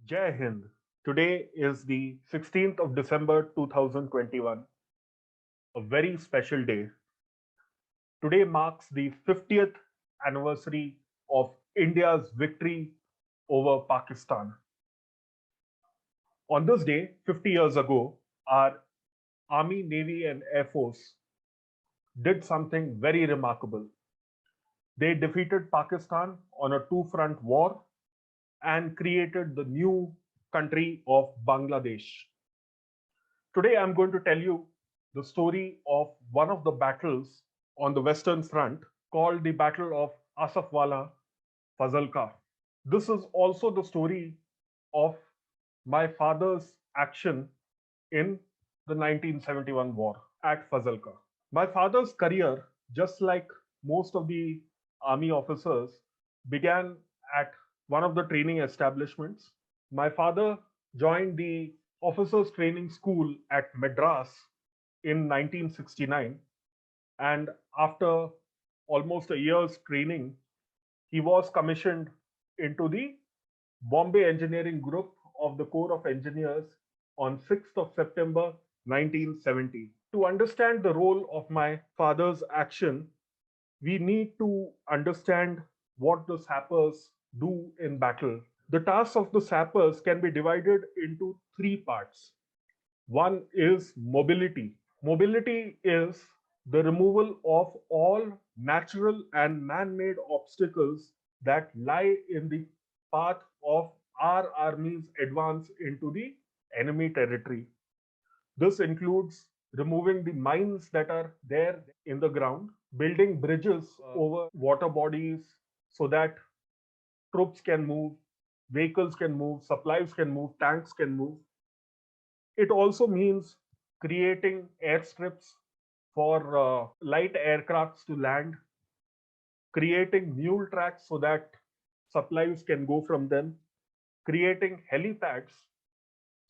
Jai Hind. Today is the 16th of December 2021, a very special day. Today marks the 50th anniversary of India's victory over Pakistan. On this day, 50 years ago, our Army, Navy, and Air Force did something very remarkable. They defeated Pakistan on a two front war and created the new country of Bangladesh. Today, I'm going to tell you the story of one of the battles on the Western Front called the Battle of Asafwala, Fazilka. This is also the story of my father's action in the 1971 war at Fazilka. My father's career, just like most of the army officers, began at one of the training establishments. My father joined the officers training school at Madras in 1969, and after almost a year's training, he was commissioned into the Bombay Engineering Group of the Corps of Engineers on 6th of September 1970. To understand the role of my father's action, we need to understand what the sappers do in battle. The tasks of the sappers can be divided into three parts. One is mobility. Mobility is the removal of all natural and man made obstacles that lie in the path of our army's advance into the enemy territory. This includes removing the mines that are there in the ground, building bridges over water bodies so that troops can move, vehicles can move, supplies can move, tanks can move. It also means creating airstrips for light aircrafts to land, creating mule tracks so that supplies can go from them, creating helipads.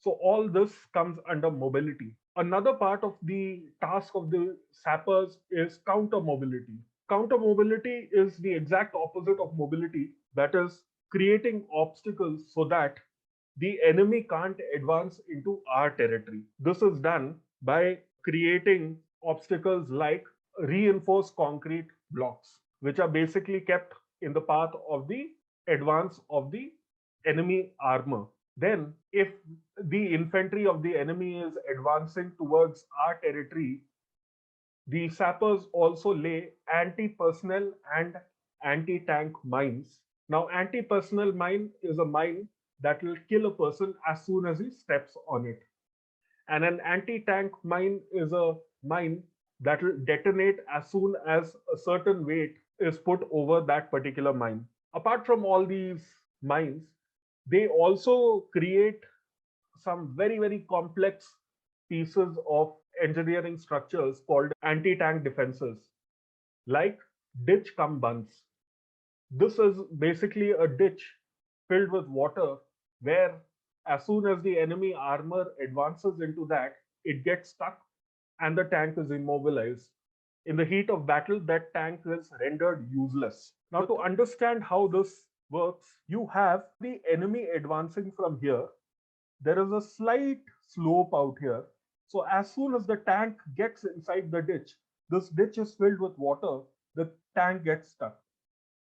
So all this comes under mobility. Another part of the task of the sappers is counter mobility. Counter mobility is the exact opposite of mobility, that is, creating obstacles so that the enemy can't advance into our territory. This is done by creating obstacles like reinforced concrete blocks, which are basically kept in the path of the advance of the enemy armor. Then, if the infantry of the enemy is advancing towards our territory, the sappers also lay anti personnel and anti tank mines. Now, anti personnel mine is a mine that will kill a person as soon as he steps on it. And an anti tank mine is a mine that will detonate as soon as a certain weight is put over that particular mine. Apart from all these mines, they also create some very, very complex pieces of engineering structures called anti tank defenses, like ditch cum bunds. This is basically a ditch filled with water where, as soon as the enemy armor advances into that, it gets stuck and the tank is immobilized. In the heat of battle, that tank is rendered useless. Now, to understand how this works, you have the enemy advancing from here. There is a slight slope out here. So, as soon as the tank gets inside the ditch, this ditch is filled with water, the tank gets stuck.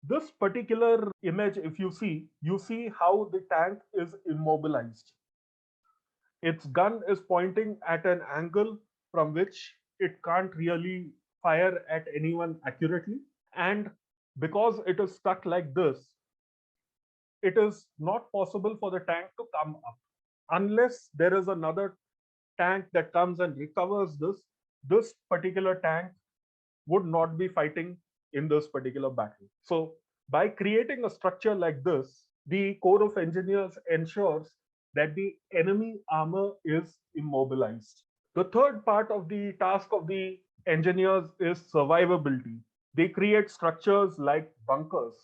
This particular image, if you see how the tank is immobilized. Its gun is pointing at an angle from which it can't really fire at anyone accurately. And because it is stuck like this, it is not possible for the tank to come up. Unless there is another tank that comes and recovers this particular tank would not be fighting in this particular battle. So, by creating a structure like this, the Corps of Engineers ensures that the enemy armor is immobilized. The third part of the task of the engineers is survivability. They create structures like bunkers.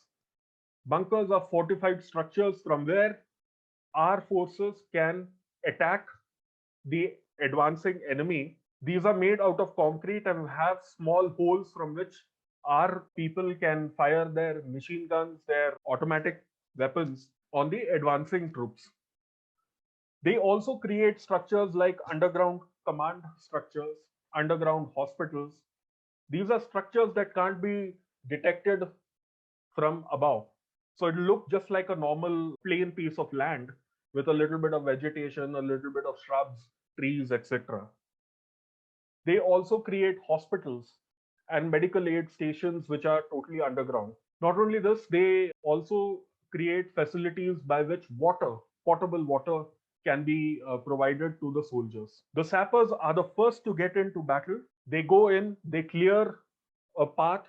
Bunkers are fortified structures from where our forces can attack the advancing enemy. These are made out of concrete and have small holes from which our people can fire their machine guns, their automatic weapons on the advancing troops. They also create structures like underground command structures, underground hospitals. These are structures that can't be detected from above. So it looked just like a normal plain piece of land with a little bit of vegetation, a little bit of shrubs, trees, etc. They also create hospitals and medical aid stations which are totally underground. Not only this, they also create facilities by which water, potable water, can be provided to the soldiers. The sappers are the first to get into battle. They go in, they clear a path,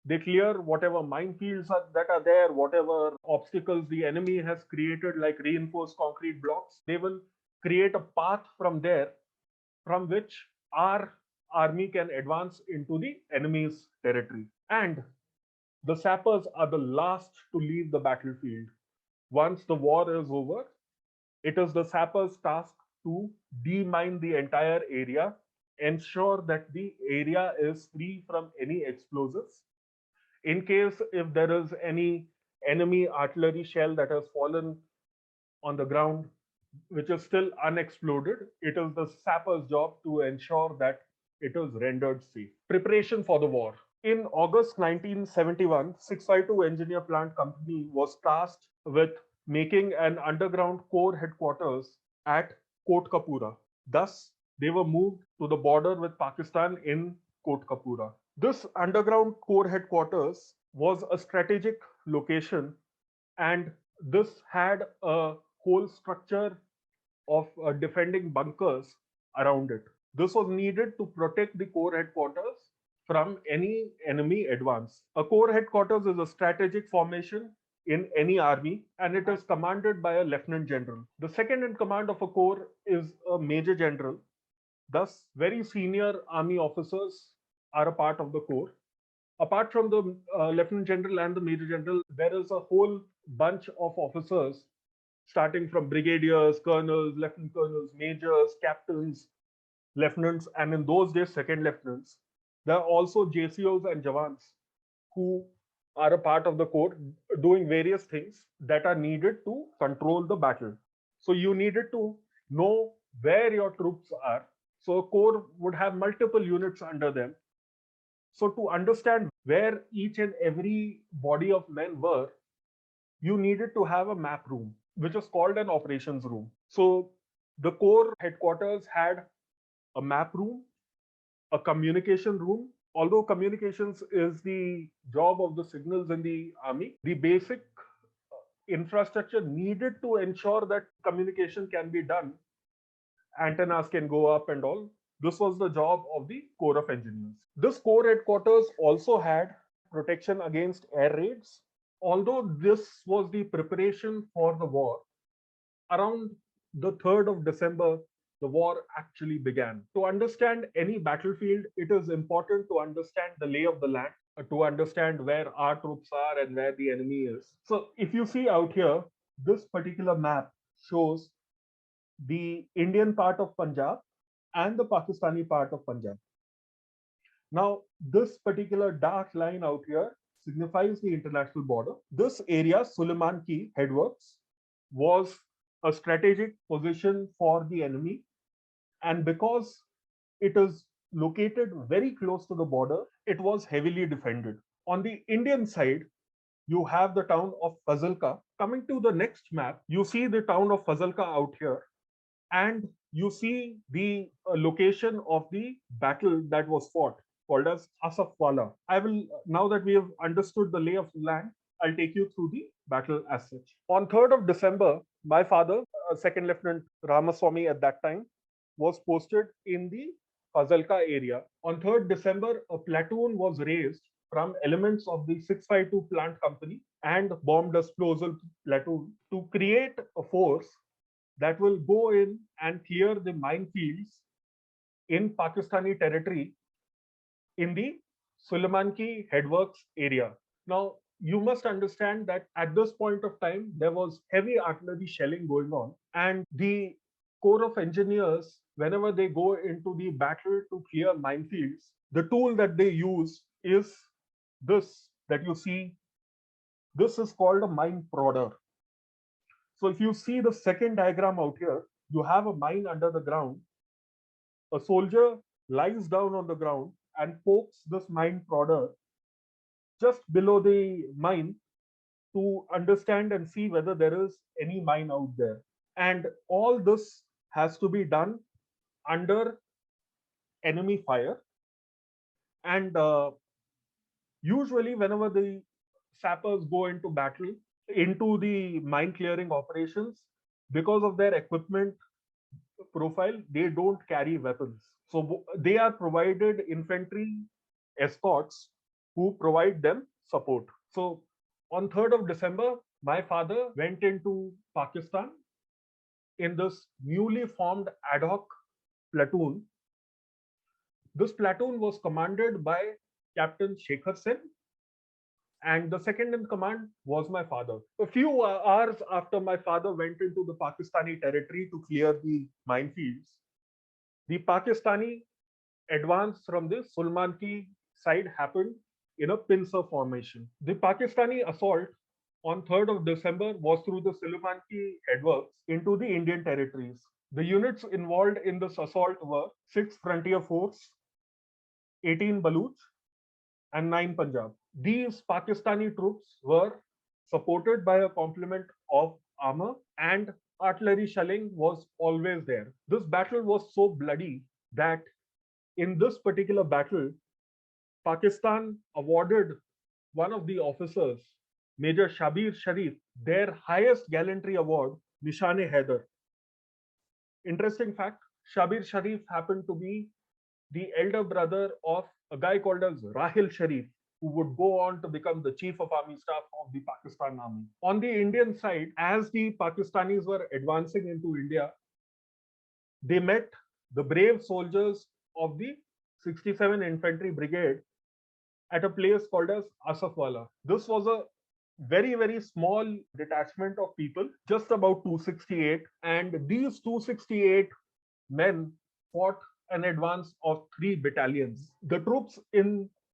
they clear whatever minefields that are there, whatever obstacles the enemy has created, like reinforced concrete blocks. They will create a path from there from which our army can advance into the enemy's territory. And the sappers are the last to leave the battlefield. Once the war is over, it is the sappers' task to demine the entire area, ensure that the area is free from any explosives. In case if there is any enemy artillery shell that has fallen on the ground, which is still unexploded, it is the sapper's job to ensure that it is rendered safe. Preparation for the war. In August 1971, 652 Engineer Plant Company was tasked with making an underground corps headquarters at Kotkapura. Thus, they were moved to the border with Pakistan in Kotkapura. This underground corps headquarters was a strategic location, and this had a whole structure of defending bunkers around it. This was needed to protect the corps headquarters from any enemy advance. A corps headquarters is a strategic formation in any army, and it is commanded by a lieutenant general. The second in command of a corps is a major general. Thus, very senior army officers are a part of the corps. Apart from the lieutenant general and the major general, there is a whole bunch of officers starting from brigadiers, colonels, lieutenant colonels, majors, captains, lieutenants, and in those days, second lieutenants. There are also JCOs and Jawans who are a part of the corps doing various things that are needed to control the battle. So you needed to know where your troops are. So a corps would have multiple units under them. So to understand where each and every body of men were, you needed to have a map room, which was called an operations room. So the corps headquarters had a map room, a communication room. Although communications is the job of the signals in the army, the basic infrastructure needed to ensure that communication can be done, antennas can go up and all. This was the job of the Corps of Engineers. This Corps headquarters also had protection against air raids. Although this was the preparation for the war, around the 3rd of December, the war actually began. To understand any battlefield, it is important to understand the lay of the land, to understand where our troops are and where the enemy is. So, if you see out here, this particular map shows the Indian part of Punjab and the Pakistani part of Punjab. Now, this particular dark line out here signifies the international border. This area, Suleiman Key headworks, was a strategic position for the enemy. And because it is located very close to the border, it was heavily defended. On the Indian side, you have the town of Fazilka. Coming to the next map, you see the town of Fazilka out here, and you see the location of the battle that was fought, called as Asafwala. I will, now that we have understood the lay of the land, I'll take you through the battle as such. On 3rd of December, my father, Second Lieutenant Ramaswamy at that time, was posted in the Fazilka area. On 3rd December, a platoon was raised from elements of the 652 plant company and bomb disposal platoon to create a force that will go in and clear the minefields in Pakistani territory in the Suleimanki headworks area. Now, you must understand that at this point of time, there was heavy artillery shelling going on, and the Corps of Engineers, whenever they go into the battle to clear minefields, the tool that they use is this that you see. This is called a mine prodder. So if you see the second diagram out here, you have a mine under the ground. A soldier lies down on the ground and pokes this mine prodder just below the mine to understand and see whether there is any mine out there. And all this has to be done under enemy fire. And usually, whenever the sappers go into battle, into the mine clearing operations, because of their equipment profile, they don't carry weapons. So they are provided infantry escorts who provide them support. So on 3rd of December, my father went into Pakistan in this newly formed ad hoc platoon. This platoon was commanded by Captain Shekhar Sen, and the second in command was my father. A few hours after my father went into the Pakistani territory to clear the minefields, the Pakistani advance from the Sulmanki side happened in a pincer formation. The Pakistani assault on 3rd of December was through the Sulmanki headworks into the Indian territories. The units involved in this assault were 6 Frontier Force, 18 Baluch, and 9 Punjab. These Pakistani troops were supported by a complement of armor, and artillery shelling was always there. This battle was so bloody that in this particular battle, Pakistan awarded one of the officers, Major Shabir Sharif, their highest gallantry award, Nishan-e-Haider. Interesting fact, Shabir Sharif happened to be the elder brother of a guy called as Rahil Sharif, who would go on to become the Chief of Army Staff of the Pakistan Army. On the Indian side, as the Pakistanis were advancing into India, they met the brave soldiers of the 67 Infantry Brigade at a place called as Asafwala. This was a very, very small detachment of people, just about 268. And these 268 men fought an advance of 3 battalions. The troops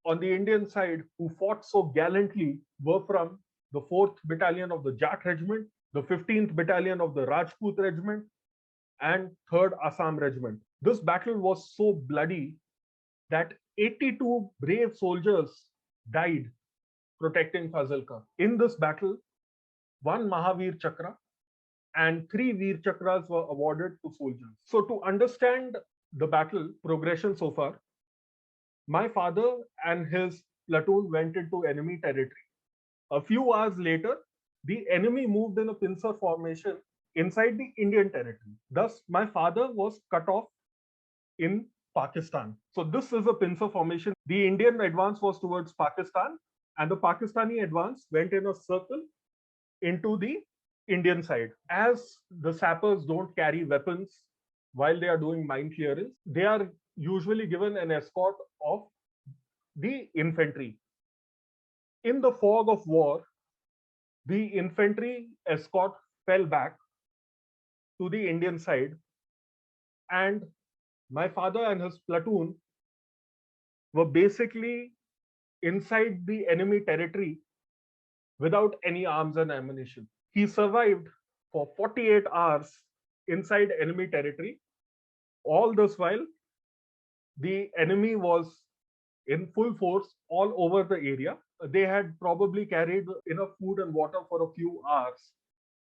on the Indian side who fought so gallantly were from the 4th Battalion of the Jat Regiment, the 15th Battalion of the Rajput Regiment, and 3rd Assam Regiment. This battle was so bloody that 82 brave soldiers died protecting Fazilka. In this battle, 1 Mahavir Chakra and 3 Veer Chakras were awarded to soldiers. So to understand the battle progression so far, my father and his platoon went into enemy territory. A few hours later, the enemy moved in a pincer formation inside the Indian territory. Thus, my father was cut off in Pakistan. So this is a pincer formation. The Indian advance was towards Pakistan, and the Pakistani advance went in a circle into the Indian side. As the sappers don't carry weapons while they are doing mine clearance, they are usually given an escort of the infantry. In the fog of war, the infantry escort fell back to the Indian side, and my father and his platoon were basically inside the enemy territory without any arms and ammunition. He survived for 48 hours inside enemy territory. All this while, the enemy was in full force all over the area. They had probably carried enough food and water for a few hours.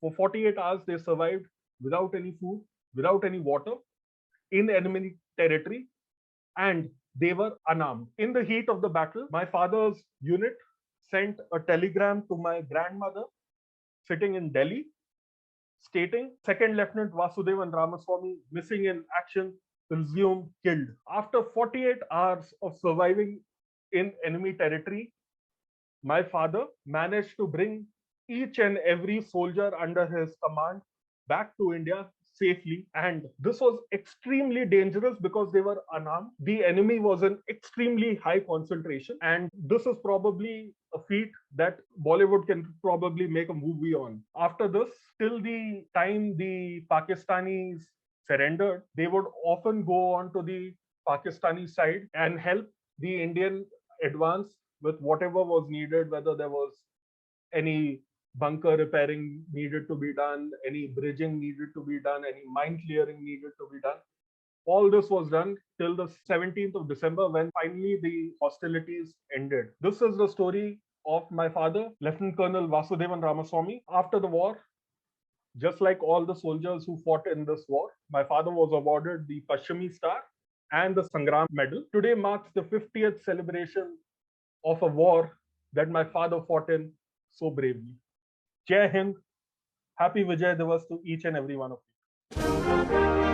For 48 hours, they survived without any food, without any water, in enemy territory, and they were unarmed. In the heat of the battle, my father's unit sent a telegram to my grandmother sitting in Delhi stating 2nd Lieutenant Vasudevan Ramaswamy missing in action, presumed killed. After 48 hours of surviving in enemy territory, my father managed to bring each and every soldier under his command back to India safely. And this was extremely dangerous because they were unarmed. The enemy was in extremely high concentration. And this is probably a feat that Bollywood can probably make a movie on. After this, till the time the Pakistanis surrendered, they would often go on to the Pakistani side and help the Indian advance with whatever was needed, whether there was any bunker repairing needed to be done, any bridging needed to be done, any mine clearing needed to be done. All this was done till the 17th of December when finally the hostilities ended. This is the story of my father, Lieutenant Colonel Vasudevan Ramaswamy. After the war, just like all the soldiers who fought in this war, my father was awarded the Pashchimi Star and the Sangram Medal. Today marks the 50th celebration of a war that my father fought in so bravely. Jai Hind. Happy Vijay Diwas to each and every one of you.